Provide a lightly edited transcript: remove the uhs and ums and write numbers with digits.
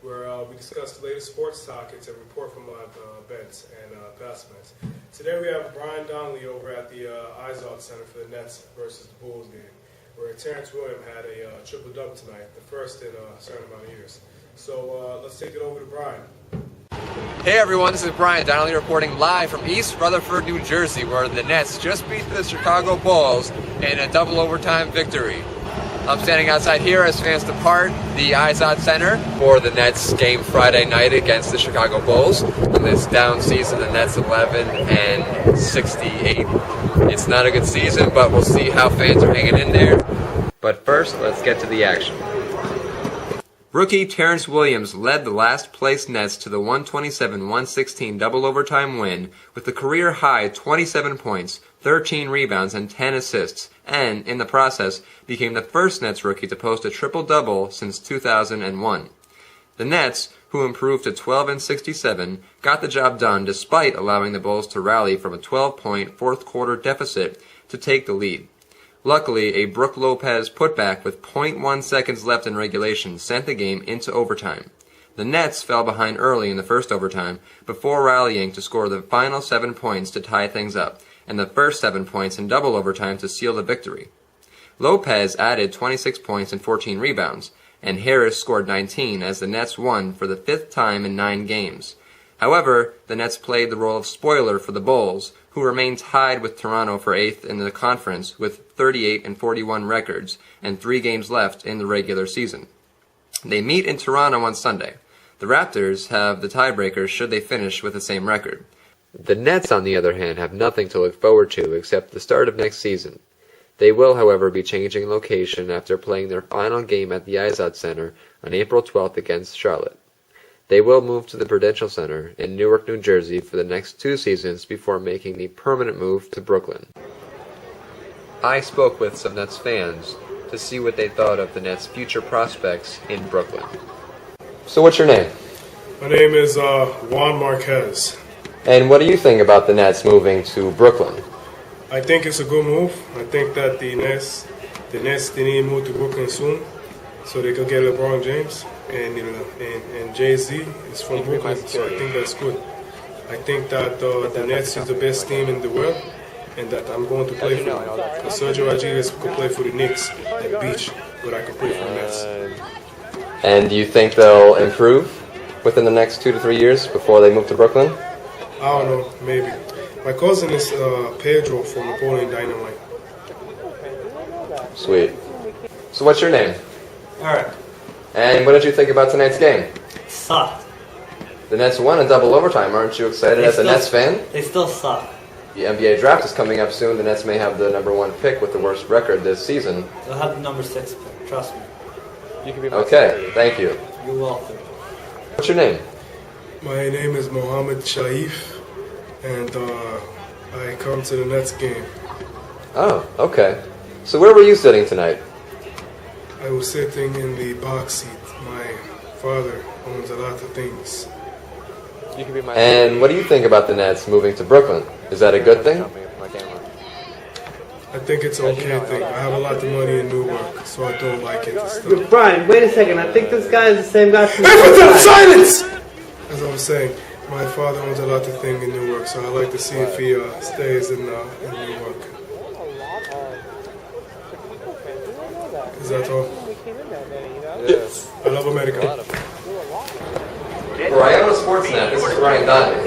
where we discuss the latest sports topics and report from live events and past events. Today we have Brian Donnelly over at the Izod Center for the Nets versus the Bulls game, where Terrence Williams had a triple-double tonight, the first in a certain amount of years. So let's take it over to Brian. Hey everyone, this is Brian Donnelly reporting live from East Rutherford, New Jersey, where the Nets just beat the Chicago Bulls in a double overtime victory. I'm standing outside here as fans depart the Izod Center for the Nets game Friday night against the Chicago Bulls. In this down season, the Nets 11-68. It's not a good season, but we'll see how fans are hanging in there. But first, let's get to the action. Rookie Terrence Williams led the last-place Nets to the 127-116 double overtime win with a career-high 27 points, 13 rebounds, and 10 assists, and, in the process, became the first Nets rookie to post a triple-double since 2001. The Nets, who improved to 12-67, got the job done despite allowing the Bulls to rally from a 12-point fourth-quarter deficit to take the lead. Luckily, a Brook Lopez putback with 0.1 seconds left in regulation sent the game into overtime. The Nets fell behind early in the first overtime before rallying to score the final 7 points to tie things up, and the first 7 points in double overtime to seal the victory. Lopez added 26 points and 14 rebounds, and Harris scored 19 as the Nets won for the 5th time in 9 games. However, the Nets played the role of spoiler for the Bulls, who remain tied with Toronto for 8th in the conference with 38-41 records and 3 games left in the regular season. They meet in Toronto on Sunday. The Raptors have the tiebreaker should they finish with the same record. The Nets, on the other hand, have nothing to look forward to except the start of next season. They will, however, be changing location after playing their final game at the Izod Center on April 12th against Charlotte. They will move to the Prudential Center in Newark, New Jersey for the next 2 seasons before making the permanent move to Brooklyn. I spoke with some Nets fans to see what they thought of the Nets' future prospects in Brooklyn. So what's your name? My name is Juan Marquez. And what do you think about the Nets moving to Brooklyn? I think it's a good move. I think that the Nets they need to move to Brooklyn soon so they could get LeBron James. And Jay-Z is from Brooklyn, so I think that's good. I think that the Nets is the best team in the world, and that I'm going to play for them. Sergio Rodriguez could play for the Knicks at Beach, but I could play for the Nets. And do you think they'll improve within the next 2 to 3 years before they move to Brooklyn? I don't know, maybe. My cousin is Pedro from Napoleon Dynamite. Sweet. So what's your name? Eric. And what did you think about tonight's game? Sucked. The Nets won in double overtime. Aren't you excited as a Nets fan? They still suck. The NBA draft is coming up soon. The Nets may have the number 1 pick with the worst record this season. They'll have the number 6 pick, trust me. You can be okay, thank you. You're welcome. What's your name? My name is Mohammed Shaif, and I come to the Nets game. Oh, okay. So where were you sitting tonight? I was sitting in the box seat. My father owns a lot of things. And what do you think about the Nets moving to Brooklyn? Is that a good thing? I think it's an okay thing. I have a lot of money in Newark, so I don't like it. Brian, wait a second. I think this guy is the same guy from... Silence! As I was saying, my father owns a lot of things in Newark, so I like to see if he stays in Newark. Is that all? Yes. I love America. For Iona Sportsnet, this is Brian Donnelly.